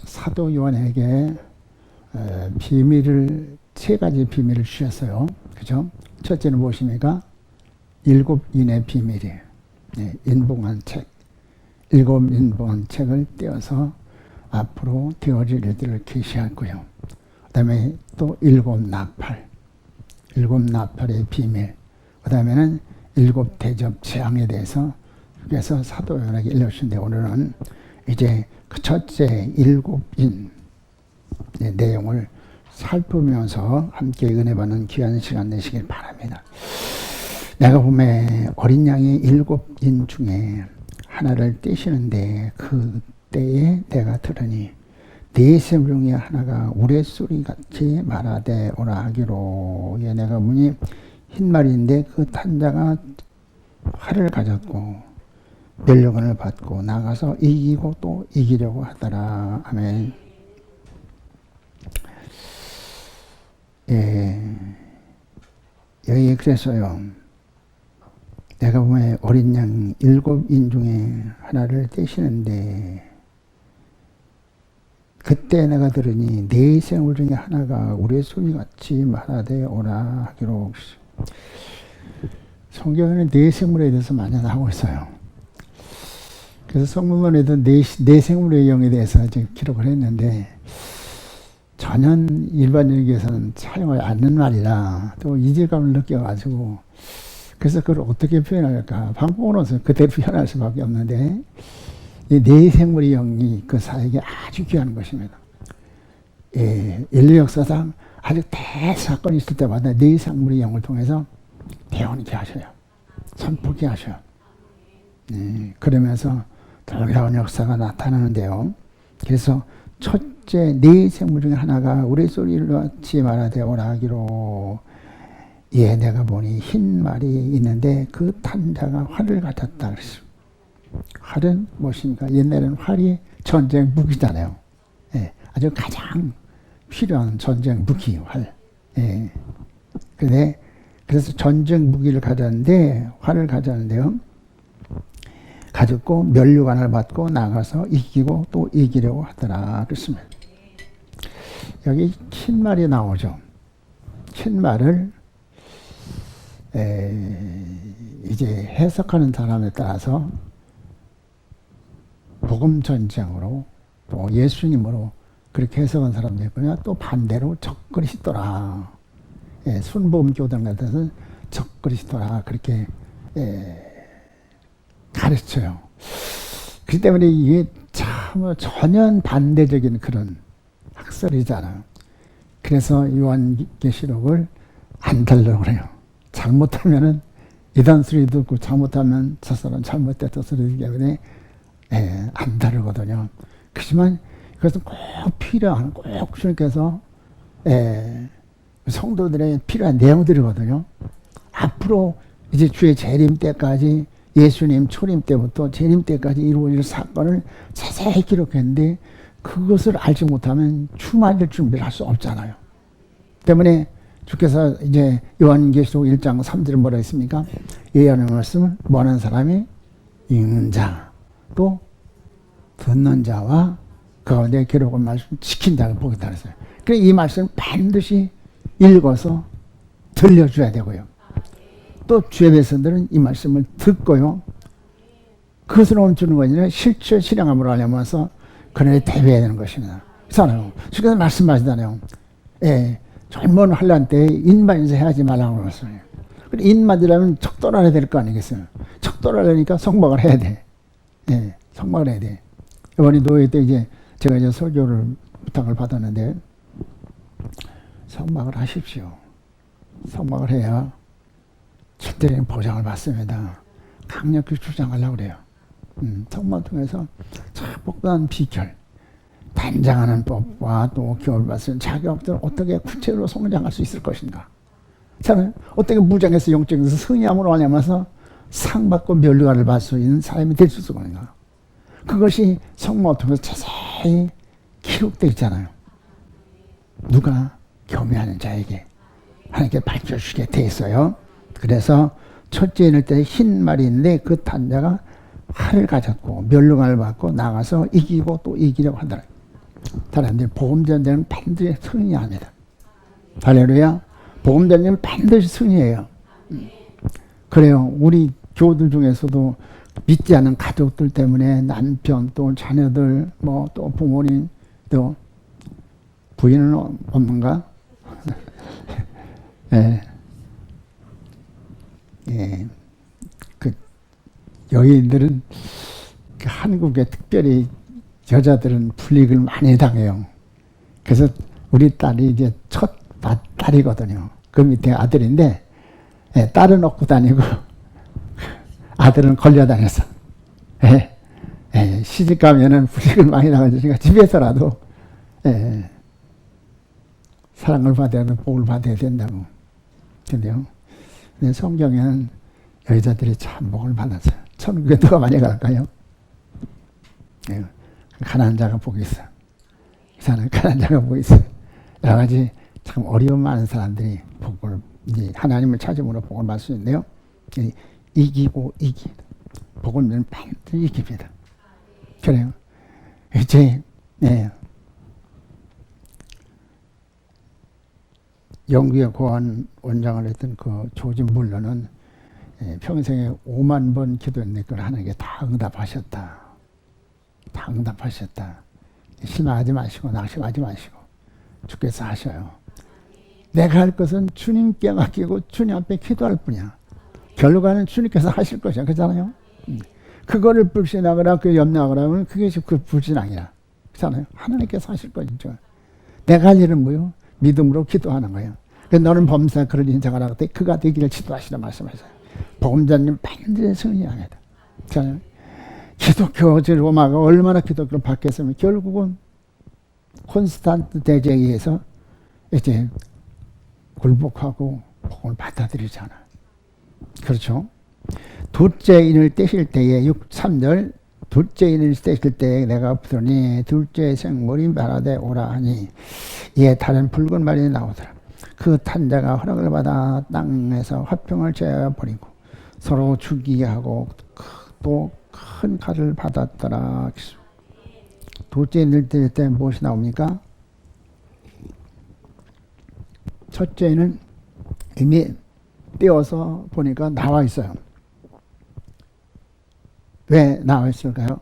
사도 요한에게 비밀을, 세 가지 비밀을 주셨어요. 그죠? 첫째는 무엇입니까? 7인의 비밀이에요. 네, 인봉한 책. 7 인봉한 책을 떼어서 앞으로 되어질 일들을 계시하고요. 그 다음에 또 7 나팔. 7 나팔의 비밀. 그 다음에는 7 대접 재앙에 대해서 그래서 사도 요한에게 일러주신데, 오늘은 이제 그 첫째 7인 내용을 살피면서 함께 은혜 받는 귀한 시간 내시길 바랍니다. 내가 보면 어린 양이 7인 중에 하나를 떼시는데, 그때에 내가 들으니 네 샘 중에 하나가 우레소리 같이 말하되 오라 하기로. 예, 내가 보니 흰말인데 그 탄자가 활을 가졌고 멸류관을 받고 나가서 이기고 또 이기려고 하더라. 아멘. 예, 여기 그래서요, 내가 보면 어린 양 7인 중에 하나를 떼시는데, 그때 내가 들으니 네 생물 중에 하나가 우레소리 같이 말하되 오라 하기로. 성경에는 네 생물에 대해서 많이 나오고 있어요. 그래서 성문에도 네 생물의 영에 대해서 지금 기록을 했는데, 전혀 일반적에서는 사용하지 않는 말이라 또 이질감을 느껴가지고, 그래서 그걸 어떻게 표현할까 방법은 없어요. 그대로 표현할 수밖에 없는데, 이 네 생물의 영이 그 사에게 아주 귀한 것입니다. 예, 인류 역사상 아주 대사건이 있을 때마다 네 생물의 영을 통해서 대언케 하셔요. 선포케 하셔요. 예, 그러면서 놀라운 역사가 나타나는데요. 그래서 첫째 네 생물 중에 하나가 우레소리를 같이 말하되 오라 하기로. 예, 내가 보니 흰 말이 있는데 그 탄자가 활을 가졌다 그랬어요. 활은 무엇입니까? 옛날에는 활이 전쟁 무기잖아요. 예, 아주 가장 필요한 전쟁 무기, 활. 예. 그래서 전쟁 무기를 가졌는데, 활을 가졌는데요. 가졌고 멸류관을 받고 나가서 이기고 또 이기려고 하더라. 그렇습니다. 여기 흰말이 나오죠. 흰말을 이제 해석하는 사람에 따라서 복음 전쟁으로 또 예수님으로 그렇게 해석한 사람도 있고요. 또 반대로 적그리스도라. 예, 순복음 교단 같아서 적그리스도라 그렇게 가르쳐요. 그렇기 때문에 이게 참 전혀 반대적인 그런 학설이잖아요. 그래서 요한계시록을 안 달라고 그래요. 잘못하면은 이단 소리 듣고 잘못하면 저 사람 잘못됐다 소리 듣기 때문에 안 다르거든요. 그렇지만 그것은 꼭 필요한, 꼭 주님께서 성도들의 필요한 내용들이거든요. 앞으로 이제 주의 재림 때까지, 예수님 초림 때부터 재림 때까지 이루어질 사건을 자세히 기록했는데, 그것을 알지 못하면 주 맞을 준비를 할 수 없잖아요. 때문에 주께서 이제 요한계시록 1장 3절에 뭐라 했습니까? 예언의 말씀을 뭐하는 사람이? 읽는 자, 또 듣는 자와 그 가운데 기록한 말씀 지킨 자를 보겠다 그랬어요. 그래서 이 말씀을 반드시 읽어서 들려줘야 되고요. 또 주의 백성들은 이 말씀을 듣고요. 그것을 멈추는 것이 아니라 실제 실행함으로 하려면서 그날에 대비해야 되는 것입니다. 그렇잖아요. 주께서 말씀하시잖아요. 예, 젊은 환란 때에 인반인사 해야지 말라고 그랬어요. 인반이라면 척도를 해야 될 거 아니겠어요. 척도를 하려니까 성막을 해야 돼. 예, 성막을 해야 돼. 이번에 노예 때 이제 제가 이제 설교를 부탁을 받았는데, 성막을 하십시오. 성막을 해야 절대적인 보장을 받습니다. 강력히 주장하려고 그래요. 성막을 통해서 참 복잡한 비결, 단장하는 법과 또 교훈을 받은 자격들을 어떻게 구체적으로 성장할 수 있을 것인가. 저는 어떻게 무장해서 영적인 승리함으로 하냐면서 상 받고 멸류관을 받을 수 있는 사람이 될 수 있을 것인가. 그것이 성막을 통해서 자세히 기록되어 있잖아요. 누가 교매하는 자에게 하나님께 밝혀주시게 돼 있어요. 그래서 첫째 인을 때 흰 말이 있는데 그 탄자가 활을 가졌고 멸류관을 받고 나가서 이기고 또 이기려고 하더라. 사람들이 복음전쟁은 반드시 승리해야 합니다. 할렐루야. 복음전쟁은 반드시 승리해요. 그래요. 우리 교우들 중에서도 믿지 않은 가족들 때문에 남편 또 자녀들 뭐 또 부모님 또 부인은 없는가? 예. 예. 그 여인들은 그 한국에 특별히 여자들은 불이익을 많이 당해요. 그래서 우리 딸이 이제 첫 딸이거든요. 그 밑에 아들인데, 예, 딸은 얻고 다니고 아들은 걸려 다녔어. 예, 예, 시집 가면은 불이익을 많이 당하니까 집에서라도 예, 사랑을 받아야 되고 복을 받아야 된다고. 근데요, 근데 성경에는 여자들이 참 복을 받았어요. 천국에 누가 많이 갈까요? 예, 가난한 자가 복이 있어. 이 사람은 가난한 자가 복이 있어. 여러 가지 참 어려움 많은 사람들이 복을, 이제 하나님을 찾음으로 복을 받을 수 있는데요. 이기고 이기다. 복을 반드시 이깁니다. 그래요. 이제, 네. 영국의 고한 원장을 했던 그 조지 물러는 평생에 5만 번 기도했는데 그걸 하나님께 다 응답하셨다. 다 응답하셨다. 실망하지 마시고 낙심하지 마시고 주께서 하셔요. 내가 할 것은 주님께 맡기고 주님 앞에 기도할 뿐이야. 결과는 주님께서 하실 것이야. 그렇잖아요. 그거를 불신하거나 그 염려하거나 하면 그게 그 불신앙이야. 그렇잖아요. 하나님께서 하실 것이죠. 내가 할 일은 뭐요? 믿음으로 기도하는 거예요. 너는 범사 그런 인자가 나갈 때 그가 되기를 기도하시라 말씀하셨어요. 복음자님 반드시 승리합니다. 자, 기독교 로마가 얼마나 기독교를 바뀌었으면 결국은 콘스탄트 대제에 의해서 이제 굴복하고 복음을 받아들이잖아. 그렇죠? 둘째 인을 떼실 때에 3절 둘째 인을 떼실 때에 내가 엎드러니 둘째 생물이 말하되 오라 하니 이에 다른 붉은 말이 나오더라. 그 탄자가 허락을 받아 땅에서 화평을 제어버리고 서로 죽이게 하고 또 큰 칼을 받았더라. 둘째 인을 뗄 때 무엇이 나옵니까? 첫째는 이미 떼어서 보니까 나와 있어요. 왜 나와 있을까요?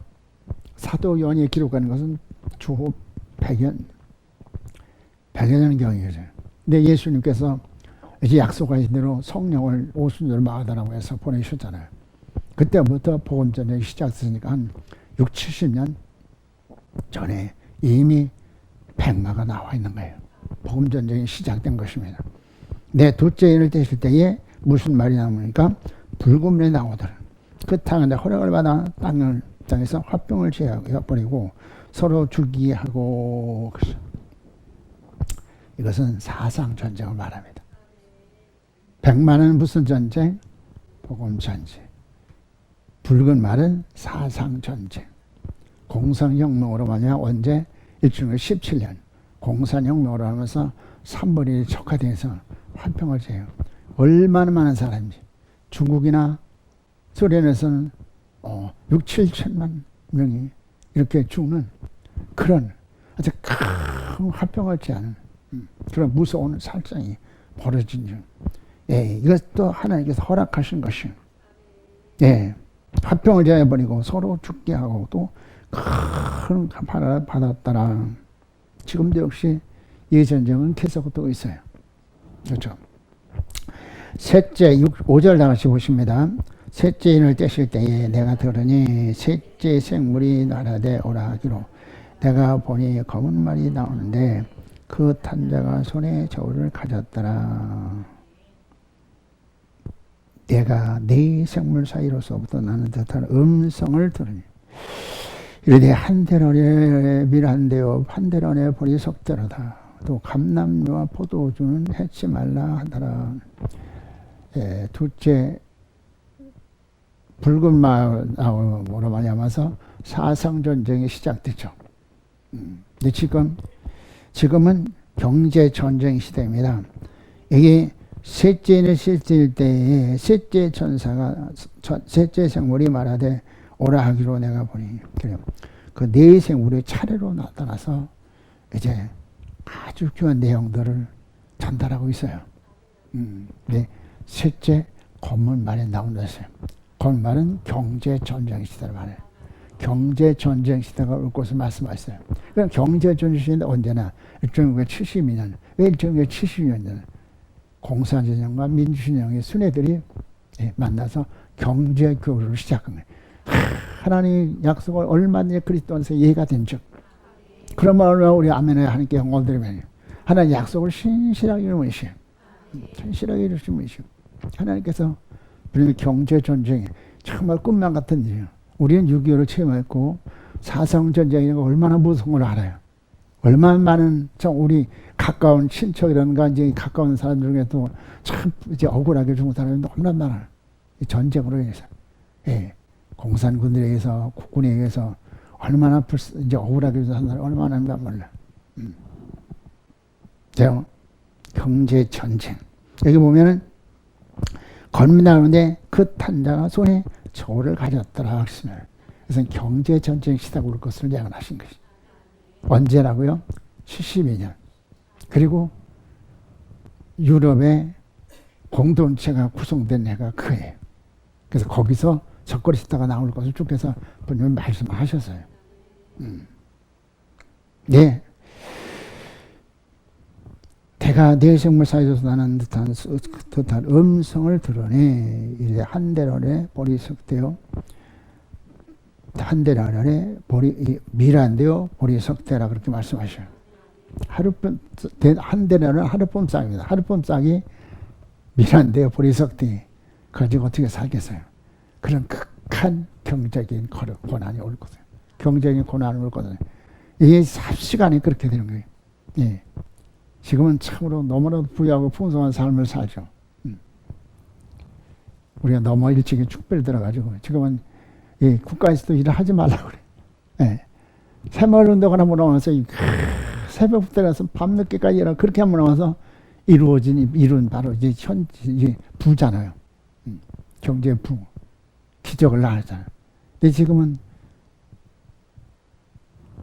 사도요한이 기록하는 것은 주후 100여 년경이죠. 근데 예수님께서 이제 약속하신 대로 성령을 오순절 마하다라고 해서 보내주셨잖아요. 그때부터 복음전쟁이 시작됐으니까 한 6, 70년 전에 이미 백마가 나와 있는 거예요. 복음전쟁이 시작된 것입니다. 내 둘째 인을 떼실 때에 무슨 말이 나오니까 붉은 물이 나오더라. 그 땅에 허락을 받아 땅에서 화병을 제어버리고 서로 죽이게 하고. 이것은 사상 전쟁을 말합니다. 백마는 무슨 전쟁? 복음 전쟁. 붉은 말은 사상 전쟁. 공산혁명으로 말하면 언제? 1717년 공산혁명으로 하면서 삼벌이 척화돼서 화평을 제요. 얼마나 많은 사람인지. 중국이나 소련에서는 6, 7천만 명이 이렇게 죽는 그런 아주 큰 화평을 제하는 그런 무서운 살상이 벌어진 중. 예, 이것도 하나님께서 허락하신 것이요. 예, 화평을 제해버리고 서로 죽게 하고 또 큰 화를 받았더라. 지금도 역시 이 전쟁은 계속되고 있어요. 그렇죠. 셋째 5절 다 같이 보십니다. 셋째 인을 떼실 때에 내가 들으니 셋째 생물이 날아대 오라 하기로 내가 보니 검은 말이 나오는데 그 탄자가 손에 저울을 가졌더라. 내가 네 생물 사이로서부터 나는 듯한 음성을 들으니 이르되 한대로에 밀한대요 한대로에 보리 석대로다. 또 감람류와 포도주는 해치 말라 하더라. 예, 둘째 붉은 말로 말미암아서 사상전쟁이 시작됐죠. 근데 지금은 경제전쟁 시대입니다. 이게 셋째 인을 씻을 때에 셋째 천사가 셋째 생물이 말하되 오라 하기로 내가 보니. 그래요. 그 내생 우리 차례로 나타나서 이제 아주 귀한 내용들을 전달하고 있어요. 네. 셋째, 본문 말에 나온다 했어요. 본문은 경제전쟁 시대를 말해요. 경제전쟁 시대가 올 것을 말씀하셨어요. 그럼 경제전쟁 시대는 언제나 1972년, 왜 1972년이냐? 공산진영과 민주진영의 순회들이 만나서 경제교류를 시작한 거예요. 하나님 약속을 얼마든지 그리스도 안에서 이해가 된 즉, 그러면 얼마나 우리 아멘에 하나님께 영광을 드리면 하나님 약속을 신실하게 이루시오. 신실하게 이루시오. 하나님께서 우리 경제전쟁이 정말 꿈만 같은 일이에요. 우리는 6.25를 체험했고 4.3 전쟁이라는 거 얼마나 무서운 걸 알아요. 얼마나 많은 우리 가까운 친척이라든가 이제 가까운 사람들 중에도 참 이제 억울하게 죽은 사람이 너무나 많아요. 이 전쟁으로 인해서. 예. 공산군들에 의해서, 국군에 의해서 얼마나 이제 억울하게 죽은 사람이 얼마나 많은가 몰라. 자, 경제전쟁. 여기 보면은 건미 나오는데 그 탄자가 손에 저울을 가졌더라 하시면, 그래서 경제전쟁 시대가 올 것을 예언하신 것이. 언제라고요? 72년. 그리고 유럽의 공동체가 구성된 해가 그 해예요. 그래서 거기서 적거리 시대가 나올 것을 주께서 분명히 말씀하셨어요. 네. 대가 내 생물 사이에서 나는 듯한 음성을 들으니 이제 한대로에 볼이 석대요. 한대로에 볼이 미란데요. 볼이 석대라 그렇게 말씀하셔요. 한대로는 하룻밤 싹입니다. 하룻밤 싹이 미란데요. 볼이 석대. 가지고 어떻게 살겠어요? 그런 극한 경제적인 고난이 올 거예요. 경제적인 고난이 올 거예요. 이게 삽시간에 그렇게 되는 거예요. 예. 지금은 참으로 너무나도 부유하고 풍성한 삶을 살죠. 우리가 너무 일찍이 축배를 들어가지고 지금은 예, 국가에서도 일을 하지 말라고 그래. 예. 새마을 운동하나 물어와서 새벽부터 일어나서 밤늦게까지 일어나 그렇게 한번 나와서 이룬 바로 이제 이제 부잖아요. 경제 부. 기적을 낳았잖아요. 근데 지금은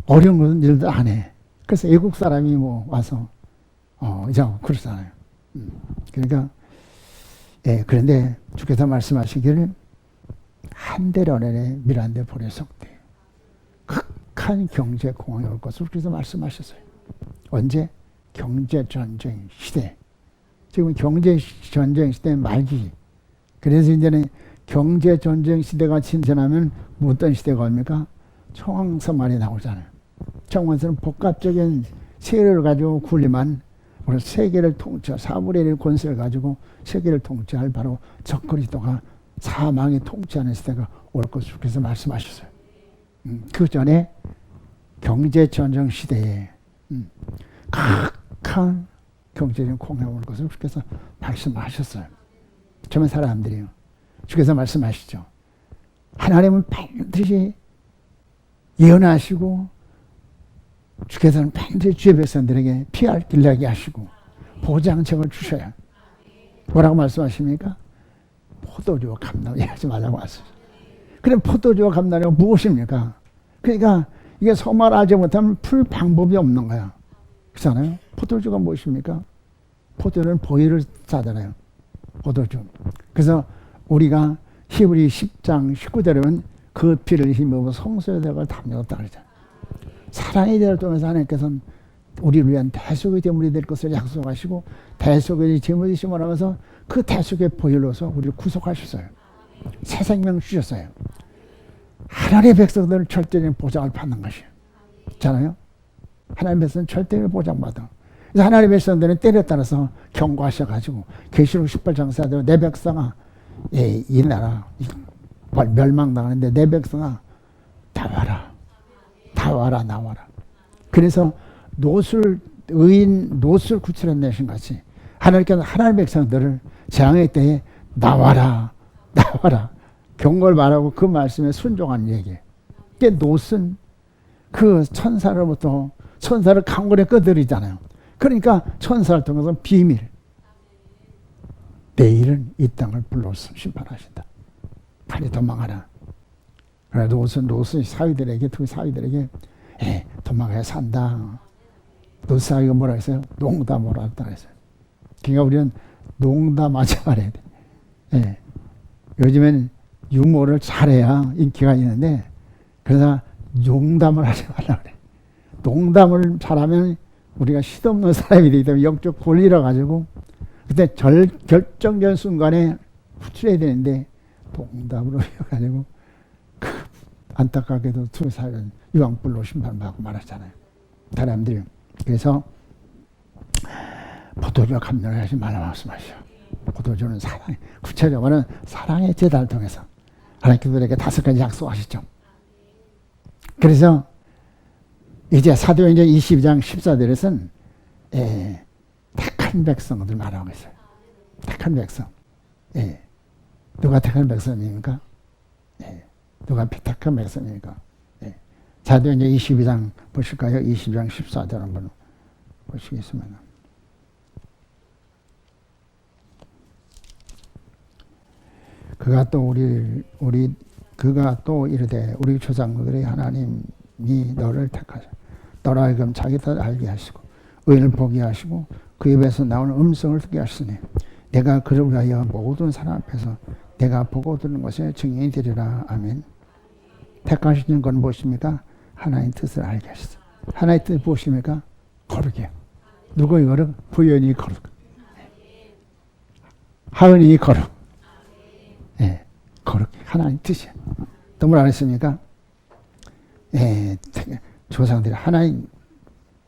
어려운 것은 일도 안 해. 그래서 외국 사람이 뭐 와서 이제 그러잖아요. 그러니까 예, 그런데 주께서 말씀하시기를 한대련에 미란데 볼에 속대 극한 경제 공황이 올 것을 주께서 말씀하셨어요. 언제? 경제전쟁 시대. 지금 경제전쟁 시대 말기. 그래서 이제는 경제전쟁 시대가 지나면 어떤 시대가 옵니까? 청왕서말이 나오잖아요. 청왕서는 복합적인 세력을 가지고 군림한 세계를 통치, 4분의 1 권세를 가지고 세계를 통치할 바로 적그리스도가 사망이 통치하는 시대가 올 것을 주께서 말씀하셨어요. 그 전에 경제전쟁 시대에 극한 경제적인 공황이 올 것을 주께서 말씀하셨어요. 저는 사람들이요. 주께서 말씀하시죠. 하나님은 반드시 예언하시고 주께서는 반드시 주의 백성들에게 피할 길 나게 하시고 보장책을 주셔야. 뭐라고 말씀하십니까? 포도주와 감나무 얘기하지 말라고 하셨어요. 그럼 포도주와 감나무가 무엇입니까? 그러니까 이게 소말 알지 못하면 풀 방법이 없는 거야. 그렇잖아요? 포도주가 무엇입니까? 포도는 보혈을 싸잖아요. 포도주. 그래서 우리가 히브리 10장 19절에는 그 피를 힘입어 성소에 들어가 담겼다 그러잖아요. 사랑의 대를 통해서 하나님께서는 우리를 위한 대속의 제물이 될 것을 약속하시고 대속의 제물이 심어나가서 그 대속의 보혈로서 우리를 구속하셨어요. 새 생명 주셨어요. 하나님의 백성들은 절대적인 보장을 받는 것이에요. 있잖아요. 하나님의 백성은 절대적인 보장받아. 그래서 하나님의 백성들은 때에 따라서 경고하셔가지고 계시록 18장 4대로 내 백성아 이 나라 멸망당하는데 내 백성아 나와라. 나와라 나와라. 그래서 노술 구출해내신 것이 하나님께서 하나님의 백성들을 재앙의 때에 나와라 나와라 경고를 말하고 그 말씀에 순종한 얘기. 그게 노은 그 천사로부터 천사를 강권에 꺼들이잖아요. 그러니까 천사를 통해서 비밀. 내일은 이 땅을 불러서 심판하신다. 빨리 도망하라. 그래도 로스 사위들에게, 두 사위들에게, 도망가야 산다. 로스 사위가 뭐라 했어요? 농담으로 했다 그랬어요. 그러니까 우리는 농담하지 말아야 돼. 예. 요즘엔 유머를 잘해야 인기가 있는데, 그래서 농담을 하지 말라 그래. 농담을 잘하면 우리가 시도없는 사람이 되기 때문에 영적 권리라 가지고, 그때 결정적인 순간에 후출해야 되는데, 농담으로 해가지고, 안타깝게도 두 사람은 유황불로 심판받고 말았잖아요. 사람들이. 그래서 포도주와 감론을 하지 말라 말씀하시오. 포도주는 사랑, 구체적으로는 사랑의 제단을 통해서 하나님께서 우리에게 5가지 약속하시죠. 그래서 이제 사도행전 22장 14절에서는 택한 백성들 말하고 있어요. 택한 백성. 누가 택한 백성입니까? 누가 택한 백성입니까? 사도행전 22장 보실까요? 22장 14절 한번 보시겠습니다. 그가 또 이르되 우리 조상들의 하나님이 너를 택하셔 너로 하여금 자기 뜻 알게 하시고 의인을 보게 하시고 그 입에서 나오는 음성을 듣게 하시니 내가 그를 위하여 모든 사람 앞에서 내가 보고 들은 것에 증인이 되리라. 아멘. 택하시는 건 무엇입니까? 하나님 뜻을 알게 하시죠. 하나님 뜻 무엇입니까? 거룩이요. 누구의 거룩? 부연이 거룩. 하은이 거룩. 거룩. 하나님 뜻이야. 또 뭐라 그랬습니까? 조상들이 하나님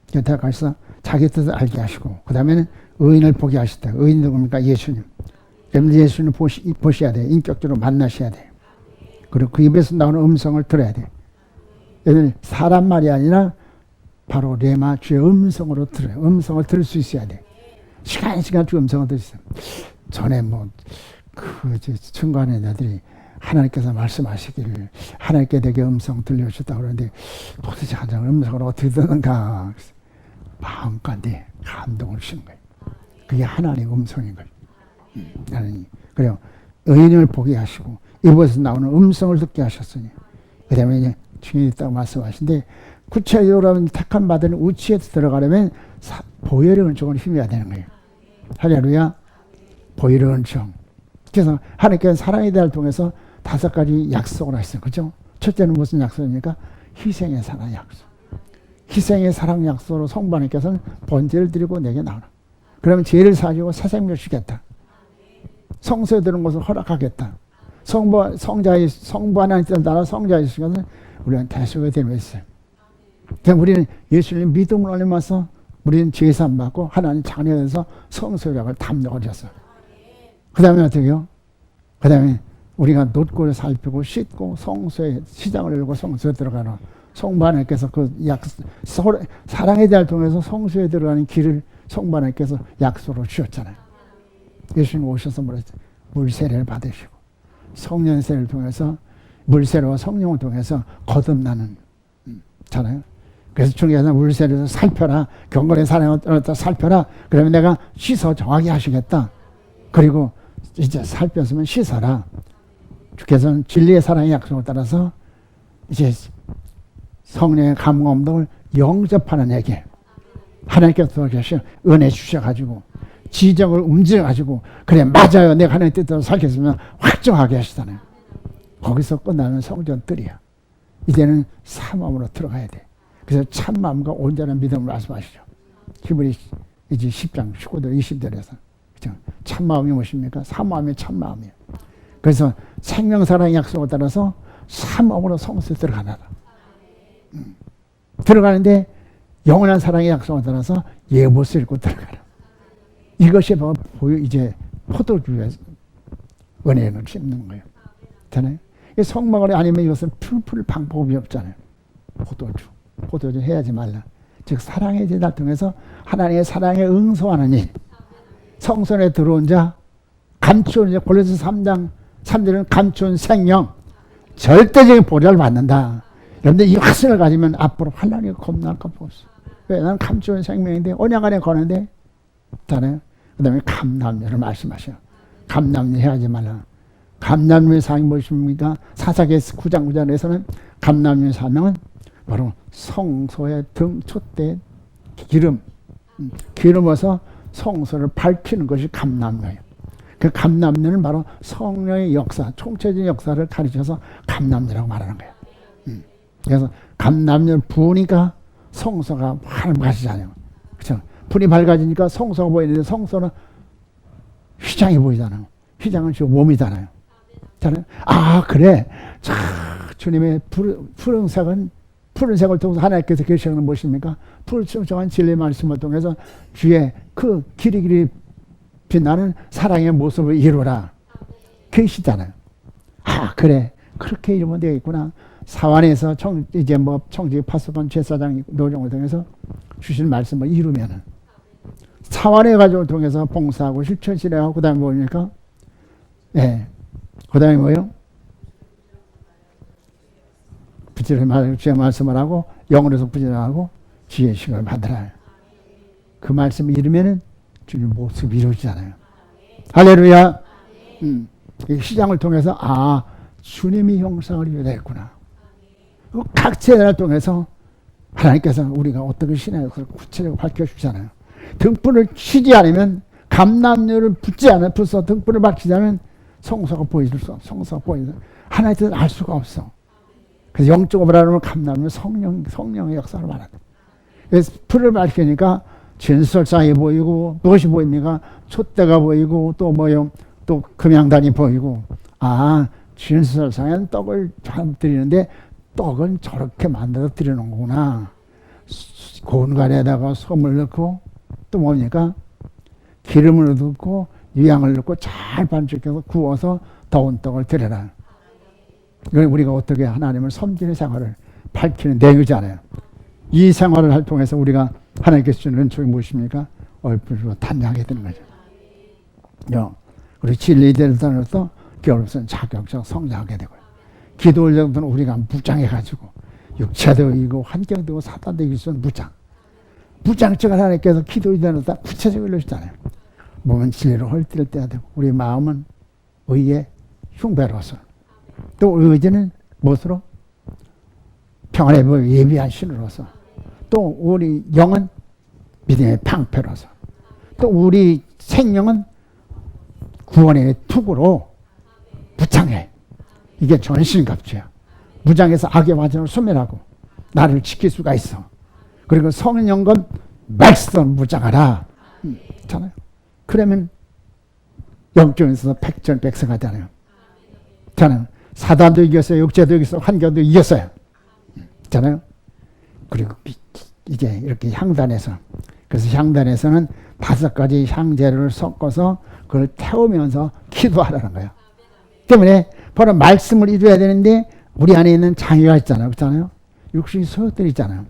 곁에 가서 자기 뜻을 알게 하시고, 그 다음에는 의인을 보게 하시다. 의인이 누굽니까? 예수님. 여러분들 예수님 보셔야 돼. 인격적으로 만나셔야 돼. 그리고 그 입에서 나오는 음성을 들어야 돼. 여러분 사람 말이 아니라 바로 레마 주의 음성으로 들어요. 음성을 들을 수 있어야 돼. 시간 주 음성을 들을 수 있어요. 전에 중간에 애들이 하나님께서 말씀하시기를 하나님께 내게 음성 들려주셨다고 그러는데 도대체 하나님 음성을 어떻게 듣는가. 마음가운데 감동을 주신 거예요. 그게 하나님의 음성인 거예요. 하나님. 그래요. 의인을 보게 하시고 입에서 나오는 음성을 듣게 하셨으니 그 다음에 이제 증인이 있다고 말씀하시는데 구체적으로 택한 받은 우치에 들어가려면 보혈의 은총을 힘줘야 되는 거예요. 할렐루야. 보혈의 은총. 그래서 하나님께서 사랑의 대화를 통해서 5가지 약속을 하셨어요. 그죠? 첫째는 무슨 약속입니까? 희생의 사랑 약속. 희생의 사랑 약속으로 성부 하나님께서는 번제를 드리고 내게 나오라. 그러면 죄를 사주고 새 생명을 주겠다. 성소에 드는 것을 허락하겠다. 성부 하나님 뜻을 따라 성자의 시간은 우리는 대속이 되고 있어요. 그래서 우리는 예수님 믿음을 올리면서 우리는 죄산 받고 하나님 자녀가 돼서 성소력을 담력을 줬어요. 그 다음에 어떻게 해요? 그 다음에 우리가 놋골을 살피고 씻고 성소에 시장을 열고 성소에 들어가라. 성부 하나님께서 사랑의 대화를 통해서 성소에 들어가는 길을 성부 하나님께서 약속으로 주셨잖아요. 예수님 오셔서 물세례를 받으시고 성령세를 통해서 물세례와 성령을 통해서 거듭나는 잖아요. 그래서 중에서 물세례에서 살펴라. 경건의 사랑을 따라 살펴라. 그러면 내가 씻어 정하게 하시겠다. 그리고 이제 살폈으면 씻어라. 주께서는 진리의 사랑의 약속을 따라서 이제 성령의 감동을 영접하는 에게 하나님께서 계셔 은혜 주셔가지고 지적을 움직여가지고 그래 맞아요. 내가 하나님 뜻대로 살겠으면 확정하게 하시잖아요. 거기서 끝나는 성전들이야. 이제는 사모함으로 들어가야 돼. 그래서 참마음과 온전한 믿음을 말씀하시죠. 히브리 이제 10장 19절 20절에서 그렇죠? 참마음이 무엇입니까? 사모함이 참마음이에요. 그래서 생명사랑의 약속을 따라서 사모함으로 성소에 들어가라. 들어가는데 영원한 사랑의 약속을 따라서 예봇을 입고 들어가라. 이것이 바로 이제 포도주의 은혜를 씹는 거예요. 되나요? 성막을 아니면 이것은 풀 방법이 없잖아요. 포도주 해야지 말라. 즉 사랑의 제단을 통해서 하나님의 사랑에 응소하는 일. 성전에 들어온 자 감추는 자 골로새 3장 3절은 감추는 생명 절대적인 보좌를 받는다. 여러분들 이 확신을 가지면 앞으로 환난이 겁날 것 없어. 왜? 나는 감추는 생명인데 언약 안에 거는데 있잖아요. 그 다음에 감남녀를 말씀하셔요. 감남녀 해야지 말라. 감남유의 사명이 무엇입니까? 사사기에서 9장 9절에서는 감남유의 사명은 바로 성소의 등 촛대 기름어서 성소를 밝히는 것이 감남유예요. 그 감남유는 바로 성령의 역사, 총체적인 역사를 가르쳐서 감남유라고 말하는 거예요. 그래서 감남유를 부으니까 성소가 밝아지잖아요. 그렇죠? 불이 밝아지니까 성소가 보이는데 성소는 휘장이 보이잖아요. 휘장은 지금 몸이잖아요. 아, 그래. 자, 주님의 푸른색을 통해서 하나님께서 계시는 무엇입니까? 푸른색한 진리의 말씀을 통해서 주의 그 길이 빛나는 사랑의 모습을 이루라. 계시잖아요. 아, 그래. 그렇게 이루면 되겠구나. 사완에서 이제 뭐 청직 파수반 제사장 노정을 통해서 주신 말씀을 이루면은 사완의 가족을 통해서 봉사하고 실천실행하고 그다음에 뭡니까? 예. 그다음에 뭐요? 부지런히 주의 말씀을 하고 영으로서 부지런하고 지혜의 식을 받으라. 그 말씀을 이루면은 주님 모습이 이루어지잖아요. 할렐루야. 시장을 통해서 아, 주님이 형상을 이루어냈구나. 각 세대를 통해서 하나님께서 우리가 어떻게 신의 역사를 구체적으로 밝혀주잖아요. 등불을 켜지 않으면 감람류를 붙지 않으면 불서 등불을 밝히지 않으면 성소가 보이질 수 없어. 성소가 보이지 하나의 뜻을 알 수가 없어. 그래서 영적으로 말하면 감람류 성령의 역사를 말한다. 그래서 불을 밝히니까 진설상이 보이고 무엇이 보입니까? 촛대가 보이고 또 뭐요? 또 금양단이 보이고 아 진설상에는 떡을 드리는데 떡은 저렇게 만들어 드리는 거구나. 고운간에다가 솜을 넣고 또 뭡니까? 기름을 넣고 유향을 넣고 잘 반죽해서 구워서 더운 떡을 드려라. 이걸 우리가 어떻게 하나님을 섬기는 생활을 밝히는 내유잖아요. 이 생활을 통해서 우리가 하나님께서 주는 은총이 무엇입니까? 얼굴로 단장하게 되는 거죠. 우리 진리대로서 겨울선 자격적 성장하게 되고요. 기도를 정도는 우리가 무장해가지고 육체도 이고 환경도 사단도 이길 수 있는 무장증을 하나님께서 기도를 대로서 구체적으로 이루시잖아요. 몸은 진리로 헐뜯을 때야 되고 우리 마음은 의의 흉배로서 또 의지는 무엇으로? 평안의 예비한 신으로서 또 우리 영은 믿음의 방패로서 또 우리 생명은 구원의 투구로 무장해. 이게 전신갑주야. 무장해서 악의 완전을 소멸하고 나를 지킬 수가 있어. 그리고 성령과 말씀 무장하라. 있잖아요. 그러면 영적에서 백전백승하잖아요. 저는 사단도 이겼어요. 육체도 이겼어요. 환경도 이겼어요. 있잖아요. 그리고 이제 이렇게 향단에서 그래서 향단에서는 5가지 향재료를 섞어서 그걸 태우면서 기도하라는 거예요. 때문에 바로 말씀을 이루어야 되는데 우리 안에 있는 장애가 있잖아요. 그렇잖아요. 육신의 소욕들이 있잖아요.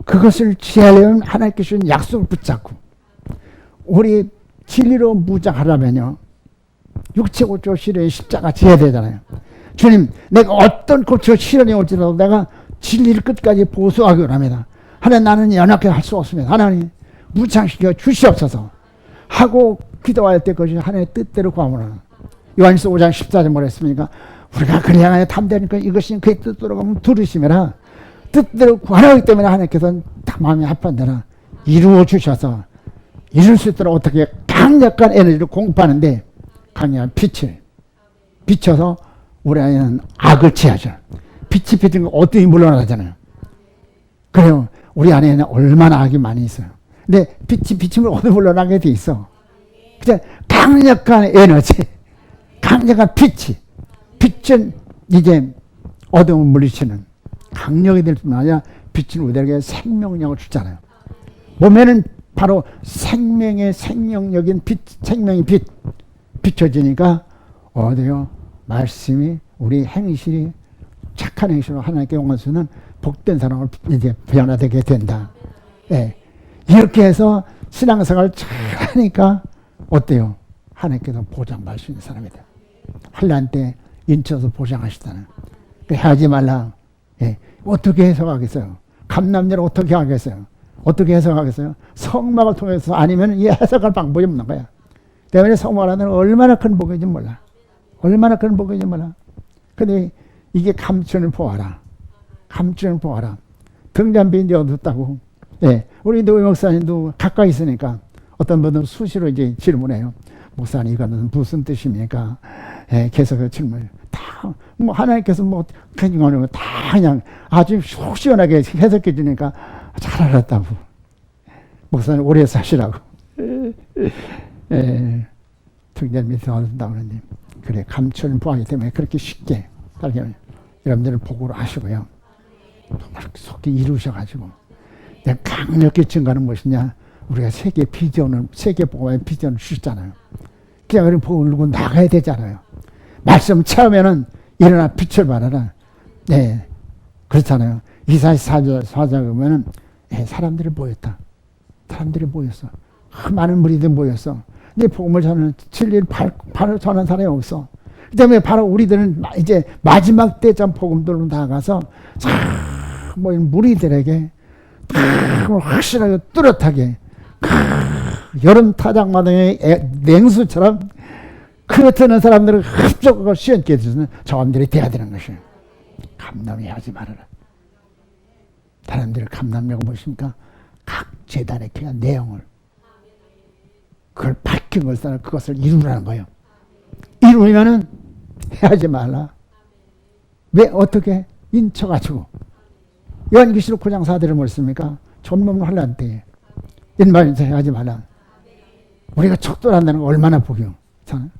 그것을 취하려면 하나님께 주신 약속을 붙잡고 우리 진리로 무장하려면요. 육체 고초 실현의 십자가 지어야 되잖아요. 주님 내가 어떤 고초 실현이 올지라도 내가 진리를 끝까지 보수하기 원합니다. 하나님 나는 연약해 할 수 없습니다. 하나님 무장시켜 주시옵소서 하고 기도할 때 그것이 하나님의 뜻대로 구하면 요한일서 5장 14절 뭐라 했습니까? 우리가 그리 향하여 탐대니까 이것이 그의 뜻대로 가면 들으시면은 뜻대로 구하기 때문에 하나님께서는 딱 마음이 합한대로 이루어 주셔서 이룰 수 있도록 어떻게 강력한 에너지를 공급하는데 강력한 빛을 비춰서 우리 안에는 악을 취하죠. 빛이 비친 거 어떻게 물러나잖아요. 그래요. 우리 안에는 얼마나 악이 많이 있어요. 근데 빛이 비치면 어디 물러나게 돼 있어. 그냥 강력한 에너지, 강력한 빛은 이제 어둠을 물리치는 강력이 될 뿐만 아니라 빛은 우리에게 생명력을 주잖아요. 몸에는 바로 생명의 생명력인 빛, 생명의 빛 비춰지니까 어디요? 말씀이 우리 행실이 착한 행실로 하나님께 용서는 복된 사람을 이제 변화되게 된다. 예. 이렇게 해서 신앙생활을 잘 하니까 어때요? 하나님께서 보장받을 수 있는 사람이 돼요. 환난 때 인쳐서 보장하시잖아요. 하지 말라. 예. 어떻게 해석하겠어요? 감남녀를 어떻게 하겠어요? 어떻게 해석하겠어요? 성막을 통해서 아니면 이 해석할 방법이 없는 거야. 때문에 성막을 하는 얼마나 큰 복인지 몰라. 얼마나 그런 복이냐 몰라. 근데 이게 감춘을 보아라. 감춘을 보아라. 등잔비 이제 얻었다고. 예. 우리 노회 목사님도 가까이 있으니까 어떤 분들은 수시로 이제 질문해요. 목사님, 이거는 무슨 뜻입니까? 예, 계속 질문. 다, 뭐, 하나님께서 뭐, 그냥 다 그냥 아주 속 시원하게 해석해 주니까 잘 알았다고. 목사님 오래 사시라고. 예, 등잔비 더 얻는다고 그러는데. 그래, 감춘을 보하기 때문에 그렇게 쉽게 여러분들은 복으로 하시고요. 정말 속히 이루셔가지고 내가 강력히 증가하는 무엇이냐? 우리가 세계 비전을, 세계 복음의 비전을 주셨잖아요. 그냥 우리 복을 누고 나가야 되잖아요. 말씀 처음에는 일어나 빛을 발하라. 네, 그렇잖아요. 이사야 4장 보면은 사람들이 모였다. 사람들이 모였어. 많은 무리들이 모였어. 근데 복음을 전하는 진리를 바로 전하는 사람이 없어. 그 때문에 바로 우리들은 이제 마지막 때점 복음들로 나가서 뭐 무리들에게 확실하게 뚜렷하게 여름 타작마당의 냉수처럼 그렇다는 사람들을 흡족하고 시원케 해주는 저함들이 돼야 되는 것이에요. 감남이 하지 말아라. 사람들을 감남이라고 보십니까? 각 재단의 귀한 내용을 그걸 밝힌 것을 그것을 이루라는 거예요. 이루면은 해하지 말라. 왜 어떻게 인쳐가지고 요한계시록 9장 4절을 뭘 씁니까? 전문을 하려는 때에 인말인사 해하지 말라. 우리가 척도한다는 거 얼마나 복이요. 참.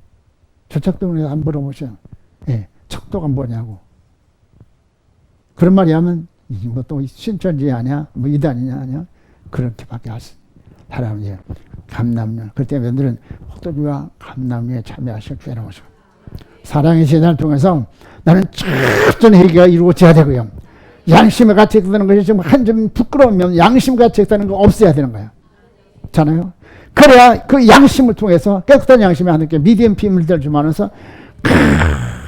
저 척도는 안 물어보셔요. 예, 척도가 뭐냐고. 그런 말이 하면 뭐 또 신천지 아니야, 뭐 이단이냐 아니야, 그렇게밖에 하시. 사람이 감남료. 그때 여러분들은 포도주와 감남료에 참여하실 기회를 오시고 사랑의 제단을 통해서 나는 철저한 회개가 이루어져야 되고요. 양심의 가치에 있다는 것이 지금 한 점 부끄러우면 양심 가치에 있다는 거 없애야 되는 거야. 잖아요. 그래야 그 양심을 통해서 깨끗한 양심이 하나님께 미디엄 비밀들을 주면서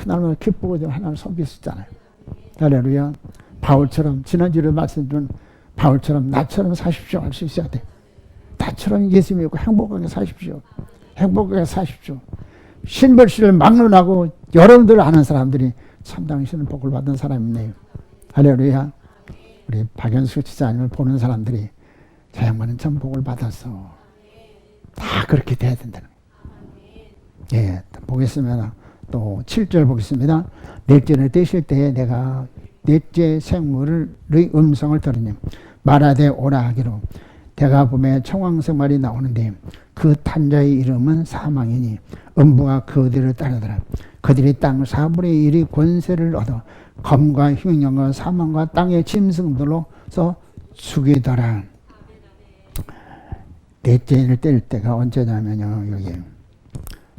하나님을 기쁘고 하나님을 섬길 수 있잖아요. 할렐루야. 바울처럼 지난주에 말씀드린 바울처럼 나처럼 사십시오 할 수 있어야 돼. 나처럼 예수 믿고 행복하게 사십시오. 행복하게 사십시오. 신벌씨를 막론하고 여러분들 아는 사람들이 참당신을 복을 받은 사람이네요. 할렐루야. 우리 박연수 지사님을 보는 사람들이 저 양반은 참 복을 받았어. 다 그렇게 돼야 된다는 거예요. 예, 보겠습니다. 또 7절 보겠습니다. 넷째를 떼실 때에 내가 넷째 생물의 음성을 들으니 말하되 오라 하기로 대가 보면 청황색 말이 나오는데 그 탄자의 이름은 사망이니 음부가 그들을 따르더라. 그들이 땅 4분의 1의 권세를 얻어 검과 흉년과 사망과 땅의 짐승들로서 죽이더라. 넷째 인을 뗄 때가 언제냐면요. 여기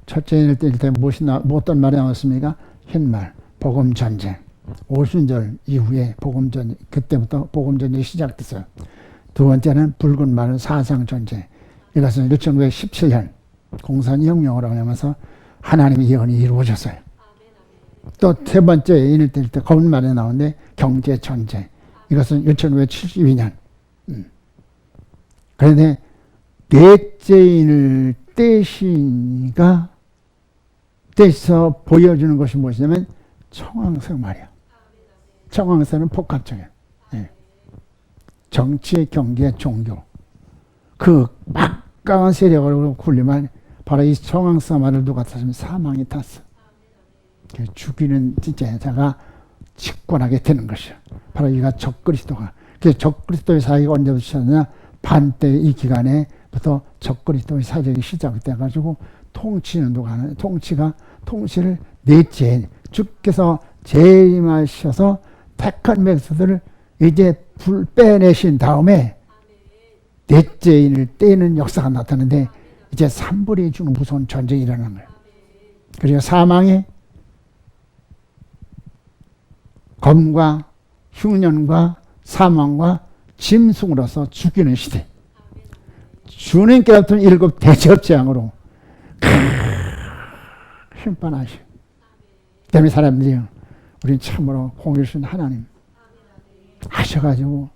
첫째 인을 뗄 때 어떤 말이 나왔습니까? 흰말, 복음전쟁. 오순절 이후에 복음전, 그때부터 복음전쟁이 시작됐어요. 두 번째는 붉은 말은 사상전쟁. 이것은 1917년 공산혁명을 하면서 하나님의 예언이 이루어졌어요. 또 세 번째 인을 뗄 때 검은 말이 나오는데 경제전쟁. 이것은 1972년. 그런데 넷째 인을 떼시니까 떼서 보여주는 것이 무엇이냐면 청황색 말이야. 청황색은 복합적이야. 네. 정치, 경제, 종교. 그 막강한 세력으로 굴리면 바로 이 청황색 말을 누가 탔으면 사망이 탔어. 죽이는 진짜 여자가 집권하게 되는 것이야. 바로 이가 적그리스도가. 그래서 적그리스도의 사회가 언제부터 시작하냐? 반때 이 기간에부터 적그리스도의 사역이 시작돼가지고 통치는 누가 하는 통치를 넷째 주께서 재림하셔서 택한 백성들을 이제 빼내신 다음에 넷째 인을 떼는 역사가 나타나는데 이제 산불이 주는 무서운 전쟁이 일어나는 거예요. 그리고 사망이 검과 흉년과 사망과 짐승으로서 죽이는 시대. 주님께로부터 7 대접재앙으로 심판하시오. 때문에 사람들이 우린 참으로 공의로우신 하나님 하셔가지고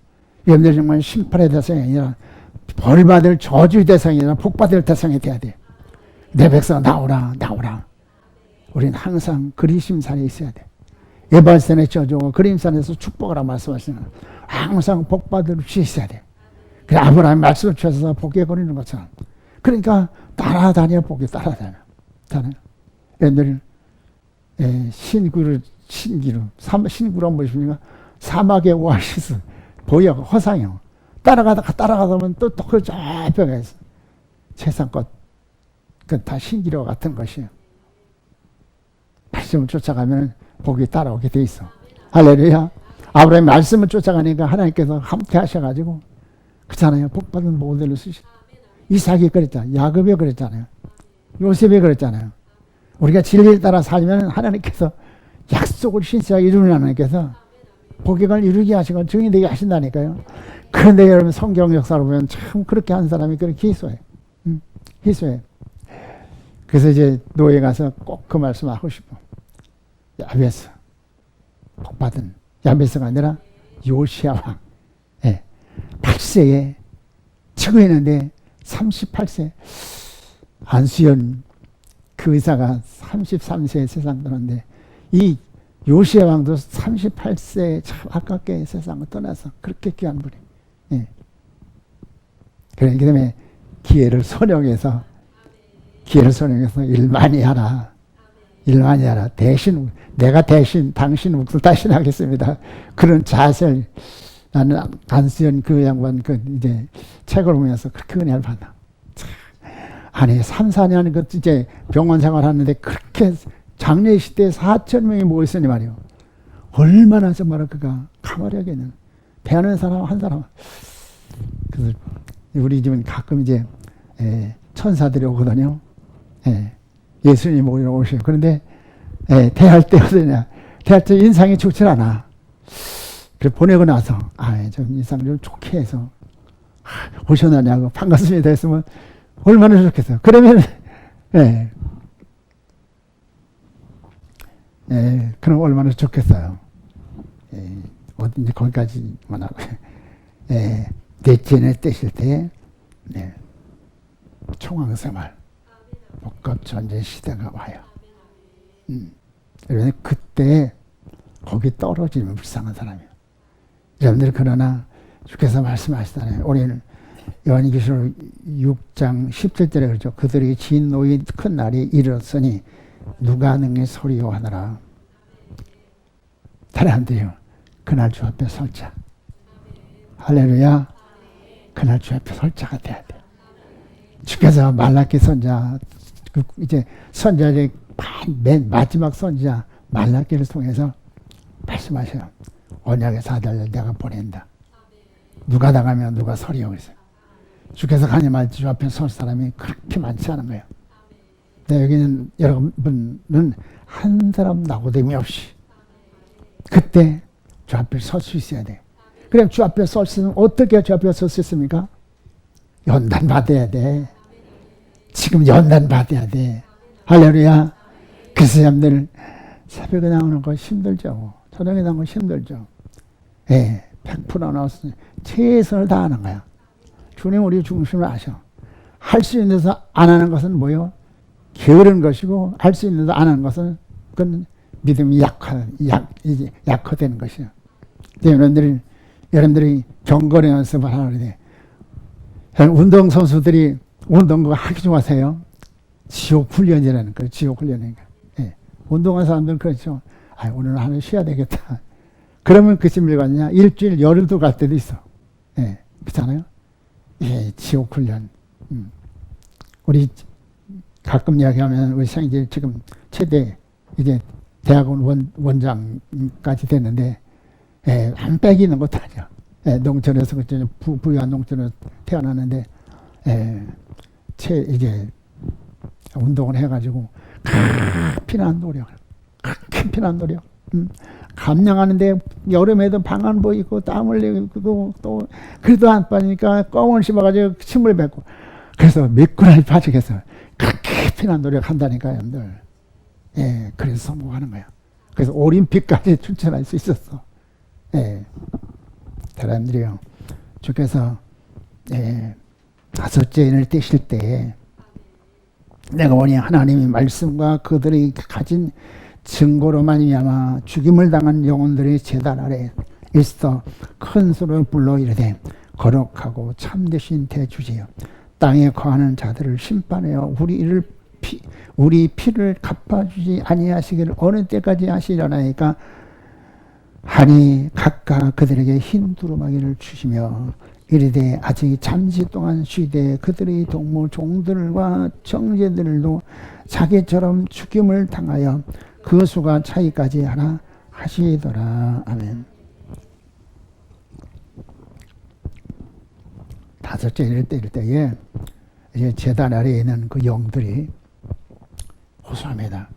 여러분들 정말 심판의 대상이 아니라 벌받을 저주의 대상이 아니라 복받을 대상이 돼야 돼. 내 백성 나오라 나오라. 우리는 항상 그리심산에 있어야 돼. 예발산에 쪄주고 그림산에서 축복하라 말씀하시는 항상 복받을 수 있어야 돼. 그래 아브라함이 말씀을 주셔서 복에 거리는 것처럼. 그러니까 따라다녀 복에 따라다녀. 여러분들 신기루 신구란 무엇입니까? 사막의 오아시스 보여 허상형. 따라가다 보면 또 그 좁혀가 있어. 세상 것 그 다 신기루와 같은 것이에요. 말씀을 쫓아가면 복이 따라오게 돼 있어. 할렐루야. 아브라함이 말씀을 쫓아가니까 하나님께서 함께 하셔가지고 그렇잖아요. 복받은 모델을 쓰시. 이삭이 그랬잖아요. 야곱이 그랬잖아요. 요셉이 그랬잖아요. 우리가 진리를 따라 살면 하나님께서 약속을 신실하게 이루는 하나님께서 복을 이루게 하시고 증인 되게 하신다니까요. 그런데 여러분 성경 역사를 보면 참 그렇게 한 사람이 그렇게 희소해. 희소해. 그래서 이제 노예 가서 꼭 그 말씀 하고 싶어. 야베스 복받은 야베스가 아니라 요시야 왕. 8세에 치고했는데 38세 안수연 그 의사가 33세에 세상 떠났는데 이 요시야 왕도 38세에 참 아깝게 세상을 떠나서 그렇게 귀한 분이. 그러기 때문에 기회를 선용해서 일 많이 하라. 일 많이 하라. 대신 내가 대신 당신 몫을 대신하겠습니다. 그런 자세를 나는 안수연 그 양반 그 이제 책을 보면서 그렇게 은혜를 받아. 아니 3, 4년 그 이제 병원 생활하는데 그렇게 장례 시대에 4,000명이 모였으니 말이요. 얼마나 정말 그가 가마력에는 대하는 사람 한 사람. 그래서 우리 집은 가끔 이제 천사들이 오거든요. 예수님 오시고 그런데 대할 때 어떠냐? 대할 때 인상이 좋지 않아. 그래 보내고 나서 좀 인상 좀 좋게 해서 오셨느냐고 반갑습니다 했으면 얼마나 좋겠어요. 그러면 그럼 얼마나 좋겠어요. 어딘지 거기까지만 하고 대체에 떼실 때 총왕생활 복합전쟁 시대가 와요. 그래서 그때 거기 떨어지면 불쌍한 사람이에요. 여러분들 그러나 주께서 말씀하시잖아요. 우리는 요한계시록 6장 17절에 그렇죠. 그들이 진 노이 큰 날이 이르렀으니 누가 능히 소리요 하느라. 사람들이요. 그날 주 앞에 설자. 할렐루야. 그날 주 앞에 설자가 돼야 돼. 주께서 말라기 선자 이제 선자의 맨 마지막 선지자 말라기를 통해서 말씀하셔요. 언약의 사달을 내가 보낸다. 누가 나가면 누가 서리하고 있어요. 주께서 가님할 주 앞에 설 사람이 그렇게 많지 않은 거예요. 근데 여기는 여러분은 한 사람 나고됨이 없이 그때 주 앞에 설 수 있어야 돼. 그럼 주 앞에 설 수 있으면 어떻게 주 앞에 설 수 있습니까? 연단 받아야 돼. 지금 연단 받아야 돼. 할렐루야. 그래서 여러분들 새벽에 나오는 거 힘들죠. 저녁에 나오는 거 힘들죠. 100% 나왔으니 최선을 다하는 거야. 주님 우리 중심을 아셔. 할 수 있는 데서 안 하는 것은 뭐요? 게으른 것이고 할 수 있는 데서 안 하는 것은 그건 믿음이 약화되는 것이야. 여러분들이 경건의 연습을 하라 그래. 운동선수들이 운동거 하기 좋아하세요. 지옥 훈련이라는 거예요. 지옥 훈련이니까. 운동하는 사람들은 그렇죠. 오늘 하면 쉬어야 되겠다. 그러면 그 심리가 아니냐. 일주일 열흘도 갈 때도 있어. 그렇잖아요. 지옥 훈련. 우리 가끔 이야기하면 우리 생일 지금 최대 이제 대학원 원장까지 됐는데 안 빼기는 것도 아니야. 농촌에서 부유한 농촌에서 태어났는데 이제 운동을 해가지고 피난 노력, 큰 피난 노력. 감량하는데 여름에도 방한복 입고 땀 흘리고 또 그래도 안 빠지니까 껌을 씹어가지고 침을 뱉고 그래서 미꾸라지 빠지겠어요. 그렇게 피난 노력 한다니까요, 여러분들. 그래서 성공하는 거야. 그래서 올림픽까지 출전할 수 있었어. 사람들이요. 주께서 5째 인을 떼실 때 내가 보니 하나님의 말씀과 그들이 가진 증거로 말미암아 죽임을 당한 영혼들이 제단 아래 있어 큰 소리를 불러 이르되 거룩하고 참되신 대주제여 땅에 거하는 자들을 심판하여 우리 피를 갚아주지 아니하시기를 어느 때까지 하시려나이까 하니 각각 그들에게 흰 두루마기를 주시며 이르되 아직 잠시 동안 쉬되 그들의 동무 종들과 정제들도 자기처럼 죽임을 당하여 그 수가 차이까지 하나 하시더라. 아멘. 다섯째 이럴 때에 이제 제단 아래에 있는 그 영들이 호소합니다.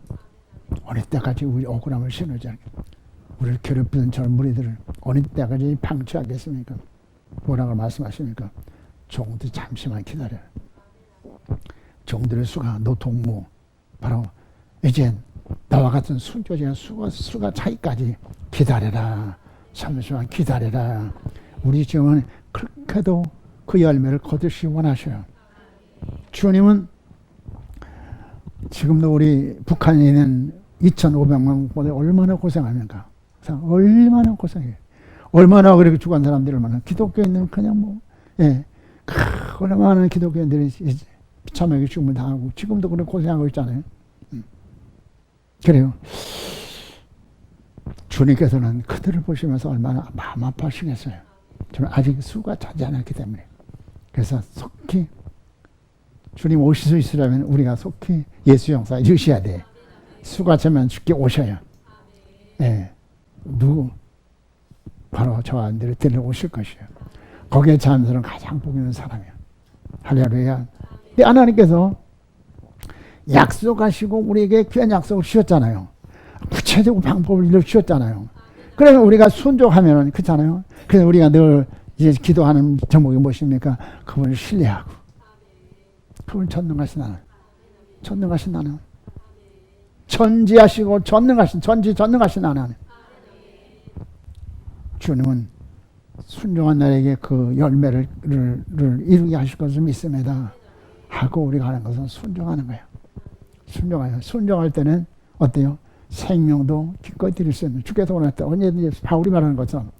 어느 때까지 우리 억울함을 신우지 않게 우리를 괴롭히는 저 무리들을 어느 때까지 방치하겠습니까? 뭐라고 말씀하십니까? 종들 잠시만 기다려. 종들의 수가 너 동무 바로 이제 나와 같은 순교자 수가 차이까지 기다려라. 잠시만 기다려라. 우리 지금은 그렇게도 그 열매를 거두시 원하셔요. 주님은 지금도 우리 북한에 있는 2,500만 보다 얼마나 고생합니까? 얼마나 고생해요. 얼마나 그렇게 죽은 사람들이 얼마나 기독교인들은 그냥 뭐 얼마나 기독교인들이 비참하게 죽음을 당하고 지금도 그렇게 고생하고 있잖아요. 그래요. 주님께서는 그들을 보시면서 얼마나 마음 아파하시겠어요. 저는 아직 수가 차지 않았기 때문에. 그래서 속히 주님 오실 수 있으려면 우리가 속히 예수 형사 이루셔야 돼. 수가 차면 죽게 오셔요. 누구? 바로 저와 안들을 데려오실 것이에요. 거기에 참는 사람은 가장 복 있는 사람이에요. 할렐루야. 근데 하나님께서 약속하시고 우리에게 귀한 약속을 주셨잖아요. 구체적으로 방법을 주셨잖아요. 그러면 우리가 순종하면 그렇잖아요. 그래서 우리가 늘 이제 기도하는 제목이 무엇입니까? 그분을 신뢰하고 그분 전능하신 하나님, 전능하신 하나님, 전지하시고 전능하신 하나님. 주님은 순종한 날에게 그 열매를 이루게 하실 것을 믿습니다. 하고 우리가 하는 것은 순종하는 거예요. 순종할 때는 어때요? 생명도 기꺼이 드릴 수 있는 주께서 원할 때 언제든지 바울이 말하는 것처럼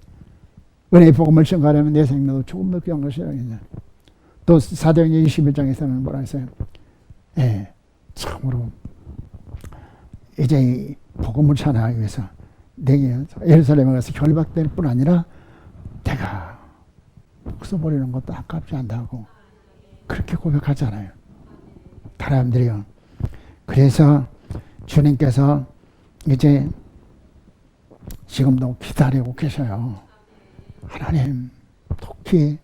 은혜의 복음을 증거하려면 내 생명도 조금 더 귀한 것이라겠냐. 또 사도행전 21장에서는 뭐라 했어요? 참으로 이제 복음을 전하기 위해서 내게 예루살렘에 가서 결박될 뿐 아니라 내가 목숨 버리는 것도 아깝지 않다고 그렇게 고백하잖아요. 사람들이요. 그래서 주님께서 이제 지금도 기다리고 계셔요. 하나님 속히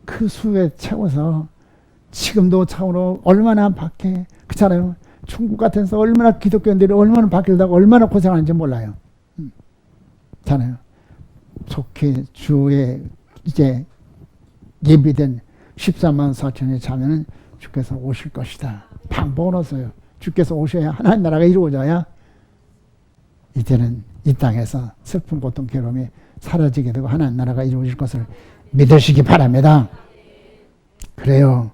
그 수에 채워서 지금도 참으로 얼마나 밖에 그렇잖아요. 중국 같은 데서 얼마나 기독교인들이 얼마나 바뀌려고 얼마나 고생하는지 몰라요. 잖아요. 속히 주의 이제 예비된 14만 4천의 자면은 주께서 오실 것이다. 방법은 없어요. 주께서 오셔야 하나님 나라가 이루어져야 이제는 이 땅에서 슬픈 고통 괴로움이 사라지게 되고 하나님 나라가 이루어질 것을 믿으시기 바랍니다. 그래요.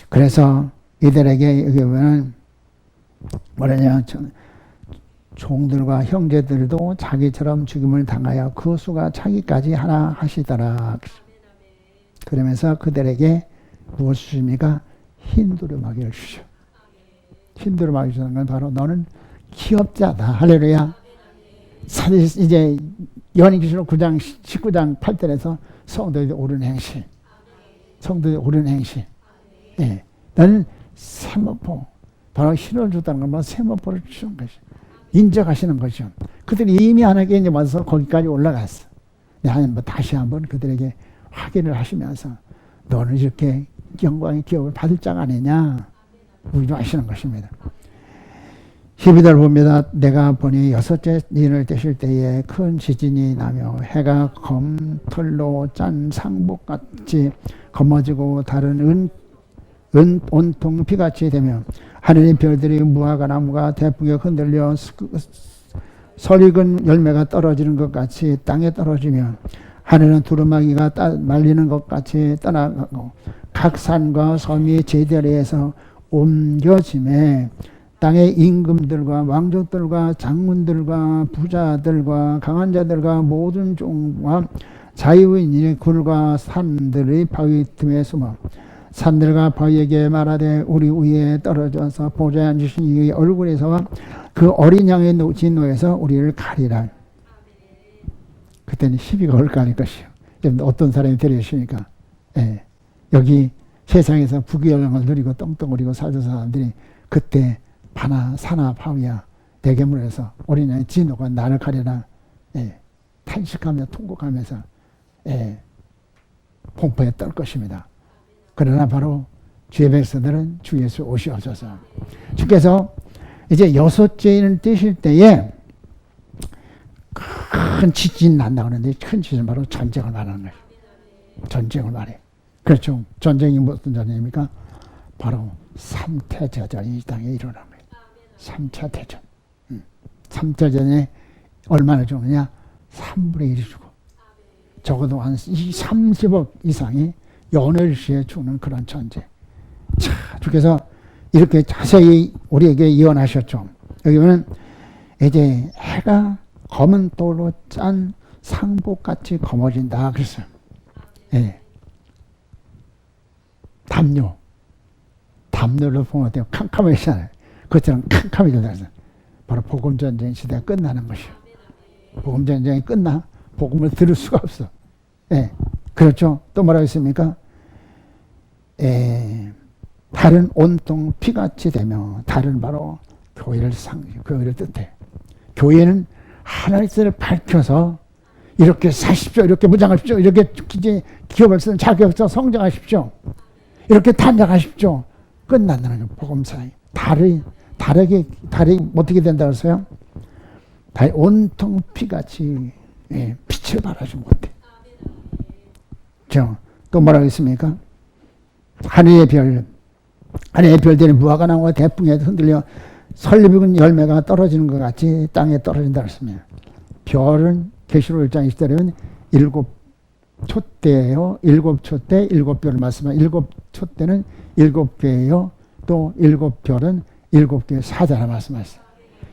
그래서 이들에게 여기 보면 뭐냐면 종들과 형제들도 자기처럼 죽임을 당하여 그 수가 차기까지 하나 하시더라. 그러면서 그들에게 무엇을 주십니까? 흰 두루마기를 주셔. 흰 두루마기 주는 건 바로 너는 기업자다. 할렐루야. 사실 이제 요한계시록 9장 19장 8절에서 성도들이 옳은 행실. 성도들이 옳은 행실. 너는 세마포. 바로 흰을 줬다는 건 세마포를 주는 것이. 인정하시는 것이죠. 그들이 이미 하나님께 이제 와서 거기까지 올라갔어. 하나님 다시 한번 그들에게 확인을 하시면서 너는 이렇게 영광의 기업을 받을 장 아니냐 우려하시는 것입니다. 12절 봅니다. 내가 보니 여섯째 인을 떼실 때에 큰 지진이 나며 해가 검털로 짠 상복같이 검어지고 다른 온통 피같이 되며 하늘의 별들이 무화과 나무가 대풍에 흔들려 설익은 열매가 떨어지는 것 같이 땅에 떨어지며 하늘은 두루마기가 말리는 것 같이 떠나가고 각 산과 섬이 제자리에서 옮겨짐에 땅의 임금들과 왕족들과 장군들과 부자들과 강한 자들과 모든 종과 자유인이 굴과 산들의 바위 틈에 숨어 산들과 바위에게 말하되 우리 위에 떨어져서 보좌에 앉으신 이의 얼굴에서 그 어린 양의 진노에서 우리를 가리라. 그때는 시비가 엇갈릴 것이요. 어떤 사람이 데려주시니까 여기 세상에서 부귀영화를 누리고 떵떵거리고 살던 사람들이 그때 바나 사나 바위야 대괴물에서 어린 양의 진노가 나를 가리라 탄식하며 통곡하면서 공포에 떨 것입니다. 그러나 바로 주의 백성들은 주 예수 오시옵소서. 주께서 이제 여섯째를 떼실 때에 큰 지진이 난다고 하는데 큰 지진은 바로 전쟁을 말하는 거예요. 전쟁을 말해요. 그렇죠. 전쟁이 무슨 전쟁입니까? 바로 3태 대전이 이 땅에 일어난 거예요. 3차 대전. 3차 대전에 얼마나 죽느냐? 3분의 1이 죽어. 적어도 한 30억 이상이 연일시에 죽는 그런 전쟁. 자, 주께서 이렇게 자세히 우리에게 예언하셨죠. 여기 보면 이제 해가 검은 돌로 짠 상복같이 검어진다 그랬어요. 담요를 보면 어때요? 캄캄해지잖아요. 그것처럼 캄캄해져서 바로 복음전쟁 시대가 끝나는 것이에요. 복음전쟁이 끝나 복음을 들을 수가 없어. 그렇죠. 또 뭐라고 했습니까? 달은 온통 피같이 되며 달은 바로 교회를 뜻해. 교회는 하나님의 뜻을 밝혀서 이렇게 사십시오, 이렇게 무장하십시오, 이렇게 기업을 쓰는 자격서 성장하십시오, 이렇게 단장하십시오. 끝난다는 복음사에 달이 어떻게 된다고 했어요? 달이 온통 피같이 빛을 발하지 못해. 또 뭐라고 했습니까? 하늘의 별들이 무화과 나무가 대풍에 흔들려 설립은 열매가 떨어지는 것 같이 땅에 떨어진다고 했습니다. 별은 계시록 1장 20절에 7촛대예요. 7촛대 7별을 말씀하면 7촛대는 7개예요. 또 7별은 7개의 사자라 말씀하셨어요.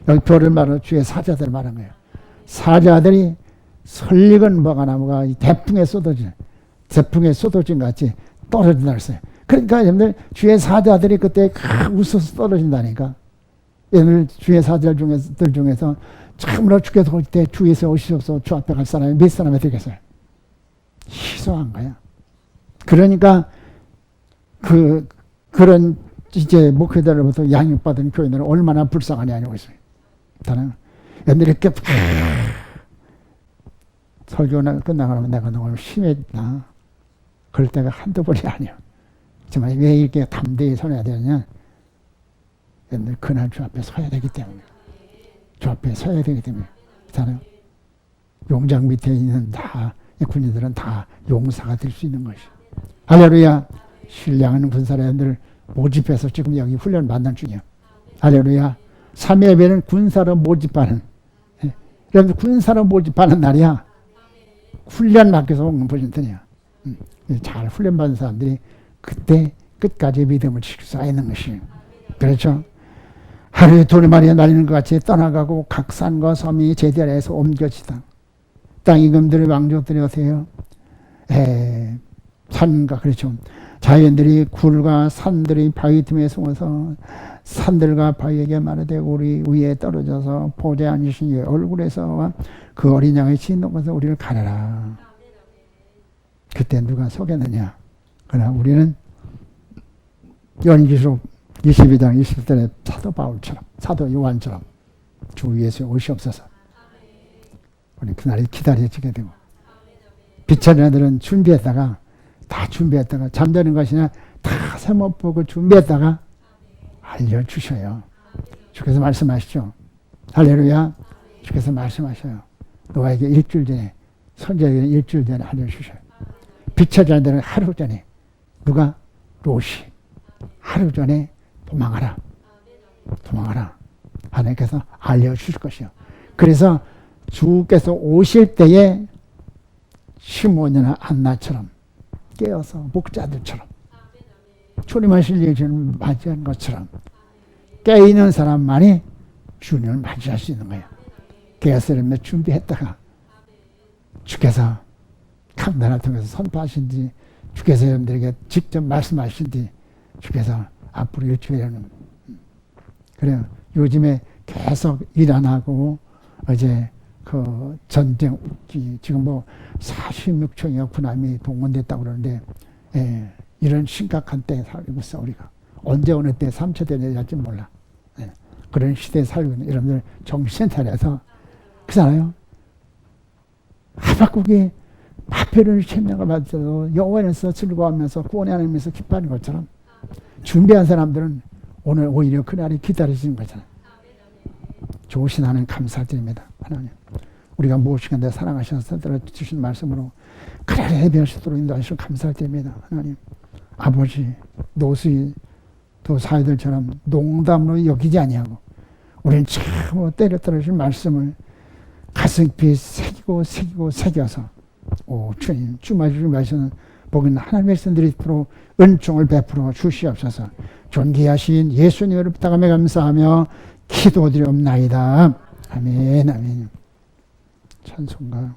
여기 별을 말하는 주의 사자들을 말한 거예요. 사자들이 설익은 무화과 나무가 대풍에 쏟아진 같이 떨어진다고 했어요. 그러니까 여러분들 주의 사자들이 그때 웃어서 떨어진다니까. 여러분들 주의 사자들 중에서 참으로 주께서 올 때 주에서 오시옵소서 주 앞에 갈 사람이 몇 사람이 되겠어요? 희소한 거야. 그러니까 그런 이제 목회자로부터 양육받은 교인들은 얼마나 불쌍하냐고 했어요. 다른 여러분들 이렇게 설교가 끝나고 나면 내가 너무 심했나? 그럴 때가 한두 번이 아니야. 정말 왜 이렇게 담대히 서야 되느냐? 여러분들 그날 주 앞에 서야 되기 때문에. 주 앞에 서야 되기 때문에. 그렇잖아요. 용장 밑에 있는 군인들은 다 용사가 될 수 있는 것이죠. 할렐루야. 신령한 군사들을 모집해서 지금 여기 훈련 만난 중이야. 할렐루야. 3회 예배는 군사로 모집하는. 여러분들 군사로 모집하는 날이야. 훈련 맡겨서 오는 분들이야. 잘 훈련받은 사람들이 그때 끝까지 믿음을 지킬 수 있는 것이. 그렇죠? 하루에 돌만이 날리는 것 같이 떠나가고 각 산과 섬이 제자리에서 옮겨지다. 땅 임금들의 왕족들이 어때요? 산과 그렇죠. 자연들이 굴과 산들이 바위 틈에 숨어서 산들과 바위에게 말하되 우리 위에 떨어져서 보좌에 앉으신 이의 얼굴에서 그 어린 양의 진노에서 우리를 가려라. 그때 누가 속였느냐? 그러나 우리는 연기록 22장 20절에 사도 바울처럼 사도 요한처럼 주 예수의 오시옵소서. 우리 그날이 기다려지게 되고 비천한 애들은 다 준비했다가 잠자는 것이냐 다 세모보고 준비했다가 알려주셔요. 주께서 말씀하시죠. 할렐루야. 주께서 말씀하셔요. 너에게 일주일 전에 선지자에게는 일주일 전에 알려주셔요. 비천한 애들은 하루 전에 누가? 롯이 하루 전에 도망가라. 하나님께서 알려주실 것이요. 그래서 주께서 오실 때에 시몬이나 안나처럼 깨어서 목자들처럼 주님하실 예수님을 맞이한 것처럼 깨있는 사람만이 주님을 맞이할 수 있는 거예요. 게스름에 준비했다가 주께서 강단을 통해서 선포하신 뒤 주께서 여러분들에게 직접 말씀하신 뒤 주께서 앞으로 일주일에는 그래요. 요즘에 계속 일 안 하고 어제 그 전쟁 지금 뭐 46층의 군함이 동원됐다고 그러는데 이런 심각한 때에 살고 있어 우리가. 언제 어느 때 3차 대전이 할지 몰라. 그런 시대에 살고 있는 여러분들 정신 차려서 그렇잖아요. 하박국이 마표를 생명을 받아도 여호와에서 즐거워하면서 구원의 하나님에서 기뻐하는 것처럼 준비한 사람들은 오늘 오히려 그날이 기다리시는 거잖아요. 좋으신 하나님 감사드립니다. 하나님 우리가 무엇인가 사랑하셔서 들어주신 말씀으로 그날에 예배할 수 있도록 인도하시고 감사드립니다. 하나님 아버지 노수희 또 사회들처럼 농담으로 여기지 아니하고 우리는 참 때려 떨어질 말씀을 가슴 깊이 새겨서 주님 주마주를 마시는 복은 하나님의 선들이 프로 은총을 베풀어 주시옵소서. 존귀하신 예수님을 부탁하며 감사하며 기도드리옵나이다. 아멘 아멘. 찬송가